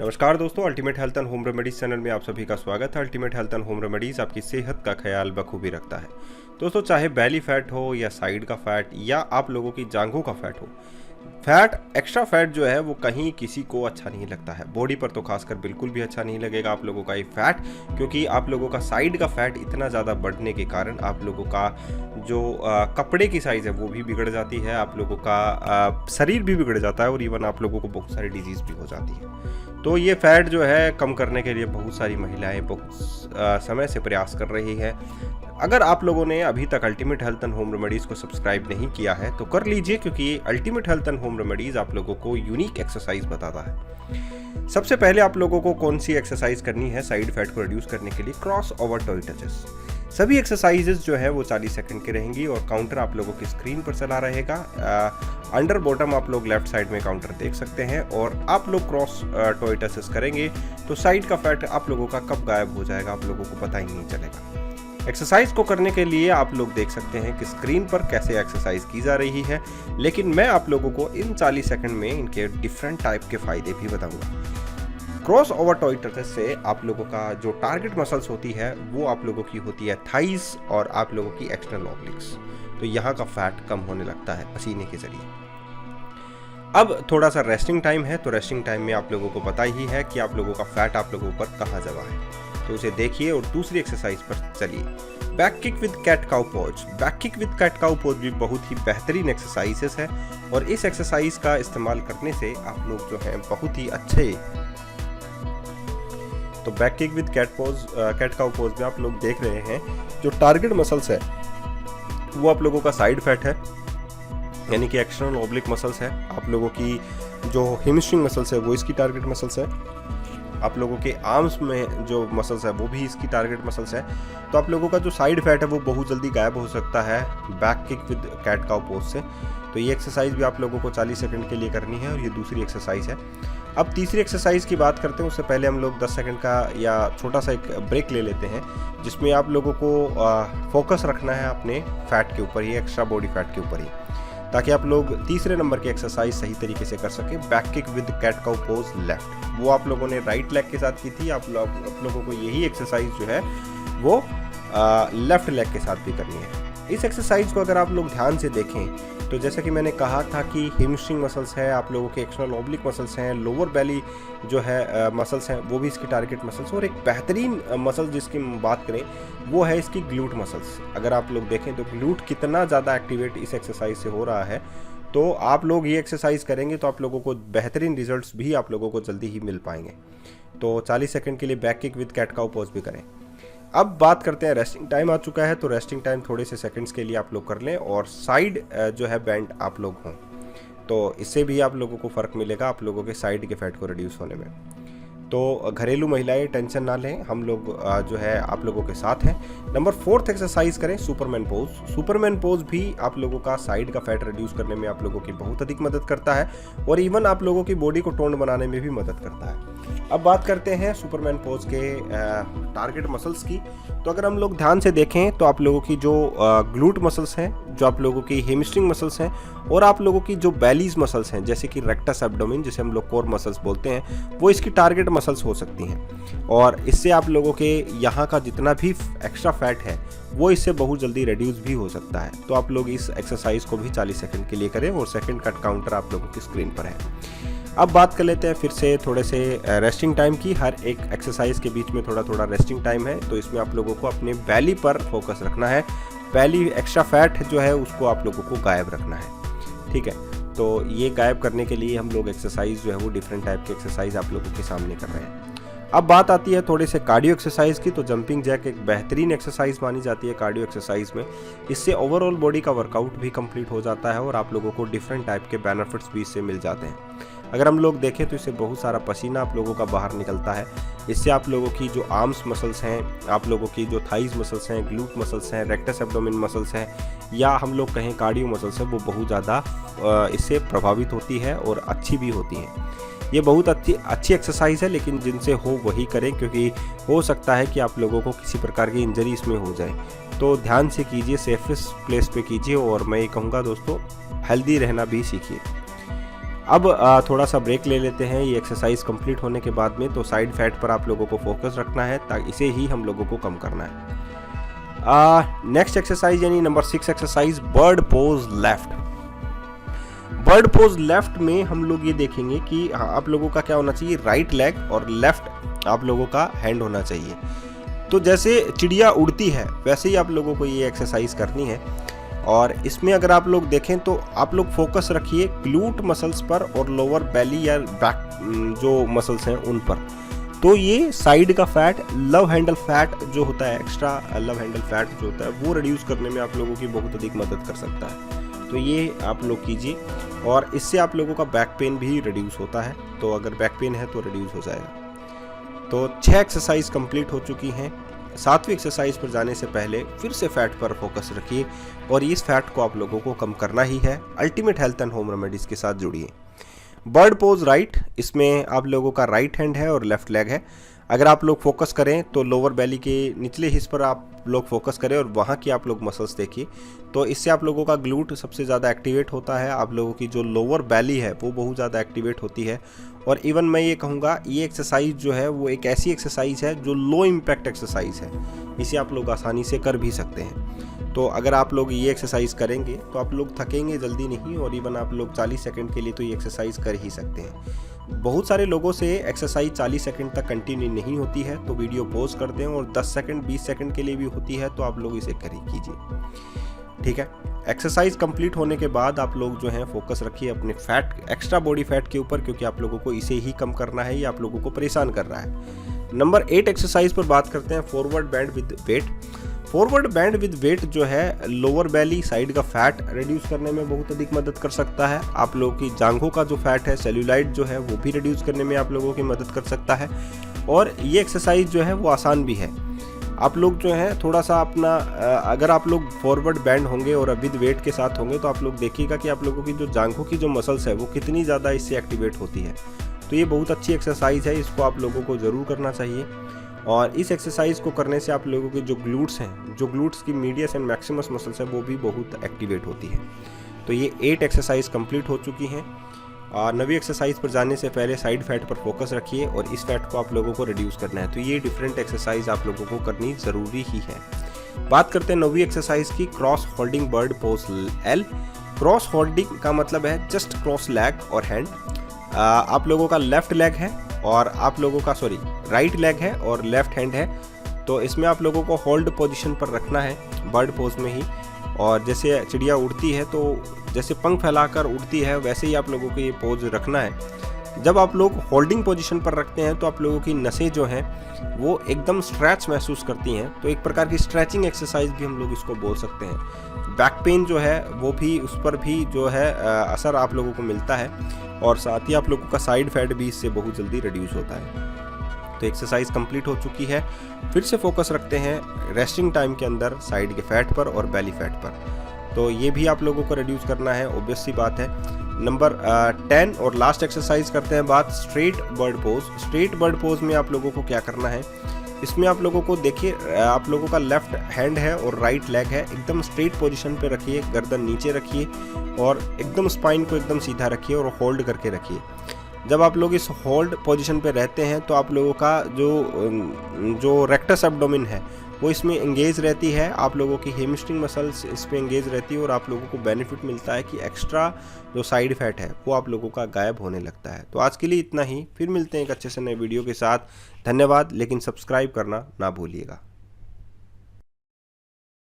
नमस्कार दोस्तों, ultimate health and home remedies channel में आप सभी का स्वागत है। Ultimate health and home remedies आपकी सेहत का ख्याल बखूबी रखता है। दोस्तों, चाहे बैली फैट हो या साइड का फैट या आप लोगों की जांघों का फैट हो, फैट एक्स्ट्रा फैट जो है वो कहीं किसी को अच्छा नहीं लगता है। बॉडी पर तो खासकर बिल्कुल भी अच्छा नहीं लगेगा आप लोगों का ये फैट, क्योंकि आप लोगों का साइड का फैट इतना ज़्यादा बढ़ने के कारण आप लोगों का जो कपड़े की साइज़ है वो भी बिगड़ जाती है, आप लोगों का शरीर भी बिगड़ जाता है और इवन आप लोगों को बहुत सारी डिजीज़ भी हो जाती है। तो ये फैट जो है कम करने के लिए बहुत सारी महिलाएं बहुत समय से प्रयास कर रही है। अगर आप लोगों ने अभी तक ultimate health and home remedies को सब्सक्राइब नहीं किया है तो कर लीजिए, क्योंकि ultimate health and home remedies आप लोगों को यूनिक एक्सरसाइज बताता है। सबसे पहले आप लोगों को कौन सी एक्सरसाइज करनी है साइड फैट को रिड्यूस करने के लिए? Cross over toy touches. सभी एक्सरसाइजेज जो है वो 40 सेकंड की रहेंगी और काउंटर आप लोगों की स्क्रीन पर चला रहेगा। अंडर बॉटम आप लोग लेफ्ट साइड में काउंटर देख सकते हैं और आप लोग क्रॉस टॉय टचेस करेंगे तो साइड का फैट आप लोगों का कब गायब हो जाएगा आप लोगों को पता ही नहीं चलेगा। एक्सरसाइज को करने के लिए आप लोग देख सकते हैं कि स्क्रीन पर कैसे एक्सरसाइज की जा रही है, लेकिन मैं आप लोगों को इन 40 सेकंड में इनके डिफरेंट टाइप के फायदे भी बताऊंगा। क्रॉस ओवर टॉय टचेस से आप लोगों का जो टारगेट मसल्स होती है वो आप लोगों की होती है थाइस और आप लोगों की एक्सटर्नल ऑब्लिक्स। तो यहाँ का फैट कम होने लगता है पसीने के जरिए। अब थोड़ा सा रेस्टिंग टाइम है, तो रेस्टिंग टाइम में आप लोगों को पता ही है कि आप लोगों का फैट आप लोगों पर कहाँ जमा है, तो उसे देखिए और दूसरी एक्सरसाइज पर चलिए। Back kick with cat cow pose. Back kick with cat cow pose भी बहुत ही बेहतरीन एक्सरसाइजेस है और इस एक्सरसाइज का इस्तेमाल करने से आप लोग जो हैं बहुत ही अच्छे। तो back kick with cat cow pose में आप लोग देख रहे हैं जो टारगेट मसल्स है वो आप लोगों का साइड फैट है, यानी कि एक्सटर्नल ऑब्लिक मसल्स है। आप लोगों की जो हेमस्ट्रिंग मसल्स है वो इसकी टारगेट मसल्स है। आप लोगों के आर्म्स में जो मसल्स है वो भी इसकी टारगेट मसल्स है। तो आप लोगों का जो साइड फैट है वो बहुत जल्दी गायब हो सकता है back kick with cat cow pose से। तो ये एक्सरसाइज भी आप लोगों को 40 सेकंड के लिए करनी है और ये दूसरी एक्सरसाइज है। अब तीसरी एक्सरसाइज की बात करते हैं, उससे पहले हम लोग 10 सेकंड का या छोटा सा एक ब्रेक ले लेते हैं, जिसमें आप लोगों को फोकस रखना है अपने फैट के ऊपर ही, एक्स्ट्रा बॉडी फैट के ऊपर ही, ताकि आप लोग तीसरे नंबर की एक्सरसाइज सही तरीके से कर सकें। Back kick with cat cow pose left, वो आप लोगों ने राइट लेग के साथ की थी। आप लोगों को यही एक्सरसाइज जो है वो लेफ्ट लेग के साथ भी करनी है। इस एक्सरसाइज को अगर आप लोग ध्यान से देखें तो जैसा कि मैंने कहा था कि हेमस्ट्रिंग मसल्स है, आप लोगों के एक्सटर्नल ऑब्लिक मसल्स हैं, लोअर बेली जो है मसल्स हैं वो भी इसकी टारगेट मसल्स, और एक बेहतरीन मसल जिसकी बात करें वो है इसकी ग्लूट मसल्स। अगर आप लोग देखें तो ग्लूट कितना ज़्यादा एक्टिवेट इस एक्सरसाइज से हो रहा है, तो आप लोग ये एक्सरसाइज करेंगे तो आप लोगों को बेहतरीन रिजल्ट्स भी आप लोगों को जल्दी ही मिल पाएंगे। तो 40 सेकंड के लिए back kick with cat cow pose भी करें। अब बात करते हैं, रेस्टिंग टाइम आ चुका है, तो रेस्टिंग टाइम थोड़े से सेकंड्स के लिए आप लोग कर लें और साइड जो है बेंड आप लोग हों, तो इससे भी आप लोगों को फ़र्क मिलेगा आप लोगों के साइड के फैट को रिड्यूस होने में। तो घरेलू महिलाएं टेंशन ना लें, हम लोग जो है आप लोगों के साथ हैं। नंबर 4th एक्सरसाइज करें सुपरमैन पोज। सुपरमैन पोज भी आप लोगों का साइड का फैट रिड्यूस करने में आप लोगों की बहुत अधिक मदद करता है और इवन आप लोगों की बॉडी को टोन बनाने में भी मदद करता है। अब बात करते हैं सुपरमैन पोज के टारगेट मसल्स की। तो अगर हम लोग ध्यान से देखें तो आप लोगों की जो ग्लूट मसल्स हैं, जो आप लोगों की हेमस्ट्रिंग मसल्स हैं और आप लोगों की जो बैलीज मसल्स हैं, जैसे कि रेक्टस एब्डोमेन जिसे हम लोग कोर मसल्स बोलते हैं, वो इसकी टारगेट मसल्स हो सकती हैं और इससे आप लोगों के यहाँ का जितना भी एक्स्ट्रा फैट है वो इससे बहुत जल्दी रिड्यूस भी हो सकता है। तो आप लोग इस एक्सरसाइज को भी 40 सेकंड के लिए करें और सेकंड कट काउंटर आप लोगों की स्क्रीन पर है। अब बात कर लेते हैं फिर से थोड़े से रेस्टिंग टाइम की। हर एक एक्सरसाइज के बीच में थोड़ा थोड़ा रेस्टिंग टाइम है, तो इसमें आप लोगों को अपने बैली पर फोकस रखना है। बैली एक्स्ट्रा फैट जो है उसको आप लोगों को गायब रखना है, ठीक है। तो ये गायब करने के लिए हम लोग एक्सरसाइज जो है वो डिफरेंट टाइप के एक्सरसाइज आप लोगों के सामने कर रहे हैं। अब बात आती है थोड़े से कार्डियो एक्सरसाइज की। तो जंपिंग जैक एक बेहतरीन एक्सरसाइज मानी जाती है कार्डियो एक्सरसाइज में। इससे ओवरऑल बॉडी का वर्कआउट भी कंप्लीट हो जाता है और आप लोगों को डिफरेंट टाइप के बेनिफिट्स भी इससे मिल जाते हैं। अगर हम लोग देखें तो इससे बहुत सारा पसीना आप लोगों का बाहर निकलता है। इससे आप लोगों की जो आर्म्स मसल्स हैं, आप लोगों की जो थाइज मसल्स हैं, ग्लूट मसल्स हैं, रेक्टस एब्डोमेन मसल्स हैं या हम लोग कहें कार्डियो मसल्स हैं, वो बहुत ज़्यादा इससे प्रभावित होती है और अच्छी भी होती हैं। ये बहुत अच्छी एक्सरसाइज है, लेकिन जिनसे हो वही करें, क्योंकि हो सकता है कि आप लोगों को किसी प्रकार की इंजरी इसमें हो जाए। तो ध्यान से कीजिए, सेफेस्ट प्लेस पे कीजिए और मैं ये कहूँगा दोस्तों हेल्दी रहना भी सीखिए। अब थोड़ा सा ब्रेक ले लेते हैं ये एक्सरसाइज कंप्लीट होने के बाद में। तो साइड फैट पर आप लोगों को फोकस रखना है, ताकि इसे ही हम लोगों को कम करना है। नेक्स्ट एक्सरसाइज यानी number 6 exercise, bird pose left. Bird pose left में हम लोग ये देखेंगे कि आप लोगों का क्या होना चाहिए, राइट लेग और लेफ्ट आप लोगों का हैंड होना चाहिए। तो जैसे चिड़िया उड़ती है वैसे ही आप लोगों को ये एक्सरसाइज करनी है। और इसमें अगर आप लोग देखें तो आप लोग फोकस रखिए ग्लूट मसल्स पर और लोअर बेली या बैक जो मसल्स हैं उन पर। तो ये साइड का फैट, लव हैंडल फैट जो होता है, एक्स्ट्रा लव हैंडल फैट जो होता है वो रिड्यूस करने में आप लोगों की बहुत अधिक मदद कर सकता है। तो ये आप लोग कीजिए और इससे आप लोगों का बैक पेन भी रिड्यूस होता है। तो अगर बैक पेन है तो रिड्यूस हो जाएगा। तो 6 एक्सरसाइज कंप्लीट हो चुकी हैं। 7वीं एक्सरसाइज पर जाने से पहले फिर से फैट पर फोकस रखिए और इस फैट को आप लोगों को कम करना ही है। Ultimate health and home remedies के साथ जुड़िए। बर्ड पोज राइट, इसमें आप लोगों का राइट हैंड है और लेफ्ट लेग है। अगर आप लोग फोकस करें तो लोअर बेली के निचले हिस्से पर आप लोग फोकस करें और वहाँ की आप लोग मसल्स देखिए। तो इससे आप लोगों का ग्लूट सबसे ज़्यादा एक्टिवेट होता है, आप लोगों की जो लोअर बेली है वो बहुत ज़्यादा एक्टिवेट होती है। और इवन मैं ये कहूँगा ये एक्सरसाइज जो है वो एक ऐसी एक्सरसाइज है जो लो इम्पैक्ट एक्सरसाइज है, इसे आप लोग आसानी से कर भी सकते हैं। तो अगर आप लोग ये एक्सरसाइज करेंगे तो आप लोग थकेंगे जल्दी नहीं, और इवन आप लोग 40 सेकंड के लिए तो ये एक्सरसाइज कर ही सकते हैं। बहुत सारे लोगों से एक्सरसाइज 40 सेकंड तक कंटिन्यू नहीं होती है, तो वीडियो पॉज कर दें, और 10 सेकंड 20 सेकंड के लिए भी होती है तो आप लोग इसे कीजिए, ठीक है। एक्सरसाइज कंप्लीट होने के बाद आप लोग जो हैं फोकस रखिए अपने फैट, एक्स्ट्रा बॉडी फैट के ऊपर, क्योंकि आप लोगों को इसे ही कम करना है, ये आप लोगों को परेशान कर रहा है। नंबर 8 एक्सरसाइज पर बात करते हैं, forward band with weight. Forward band with weight जो है लोअर बेली साइड का फैट रिड्यूस करने में बहुत अधिक मदद कर सकता है। आप लोगों की जांघों का जो फैट है, सेल्यूलाइट जो है वो भी रिड्यूस करने में आप लोगों की मदद कर सकता है। और ये एक्सरसाइज जो है वो आसान भी है। आप लोग जो है थोड़ा सा अपना अगर आप लोग फॉरवर्ड बैंड होंगे और विद वेट के साथ होंगे तो आप लोग देखिएगा कि आप लोगों की जो जांघों की जो मसल्स है वो कितनी ज़्यादा इससे एक्टिवेट होती है। तो ये बहुत अच्छी एक्सरसाइज है, इसको आप लोगों को ज़रूर करना चाहिए। और इस एक्सरसाइज को करने से आप लोगों के जो ग्लूट्स हैं, जो ग्लूट्स की मीडियस एंड मैक्सिमस मसल्स है वो भी बहुत एक्टिवेट होती है। तो ये 8 एक्सरसाइज कंप्लीट हो चुकी हैं। 9वीं एक्सरसाइज पर जाने से पहले साइड फैट पर फोकस रखिए और इस फैट को आप लोगों को रिड्यूस करना है। तो ये डिफरेंट एक्सरसाइज आप लोगों को करनी ज़रूरी ही है। बात करते हैं 9वीं एक्सरसाइज की, cross holding bird pose L. Cross holding का मतलब है जस्ट क्रॉस लेग और हैंड। आप लोगों का लेफ्ट लेग है और आप लोगों का राइट लेग है और लेफ्ट हैंड है। तो इसमें आप लोगों को होल्ड पोजीशन पर रखना है बर्ड पोज में ही। और जैसे चिड़िया उड़ती है तो जैसे पंख फैलाकर उड़ती है वैसे ही आप लोगों को ये पोज रखना है। जब आप लोग होल्डिंग पोजीशन पर रखते हैं तो आप लोगों की नसें जो हैं वो एकदम स्ट्रेच महसूस करती हैं। तो एक प्रकार की स्ट्रेचिंग एक्सरसाइज भी हम लोग इसको बोल सकते हैं। बैक पेन जो है वो भी, उस पर भी जो है असर आप लोगों को मिलता है, और साथ ही आप लोगों का साइड फैट भी इससे बहुत जल्दी रिड्यूस होता है। तो एक्सरसाइज कंप्लीट हो चुकी है। फिर से फोकस रखते हैं रेस्टिंग टाइम के अंदर साइड के फैट पर और बेली फैट पर। तो ये भी आप लोगों को रिड्यूस करना है, ऑब्वियस सी बात है। नंबर 10 और लास्ट एक्सरसाइज करते हैं बात straight bird pose. Straight bird pose में आप लोगों को क्या करना है, इसमें आप लोगों को देखिए, आप लोगों का लेफ्ट हैंड है और राइट लेग है, एकदम स्ट्रेट पोजीशन पे रखिए, गर्दन नीचे रखिए और एकदम स्पाइन को एकदम सीधा रखिए और होल्ड करके रखिए। जब आप लोग इस होल्ड पोजीशन पे रहते हैं तो आप लोगों का जो रेक्टस एब्डोमेन है वो इसमें एंगेज रहती है, आप लोगों की हेमस्ट्रिंग मसल्स इस पे एंगेज रहती है और आप लोगों को बेनिफिट मिलता है कि एक्स्ट्रा जो साइड फैट है वो आप लोगों का गायब होने लगता है। तो आज के लिए इतना ही, फिर मिलते हैं एक अच्छे से नए वीडियो के साथ। धन्यवाद, लेकिन सब्सक्राइब करना ना भूलिएगा।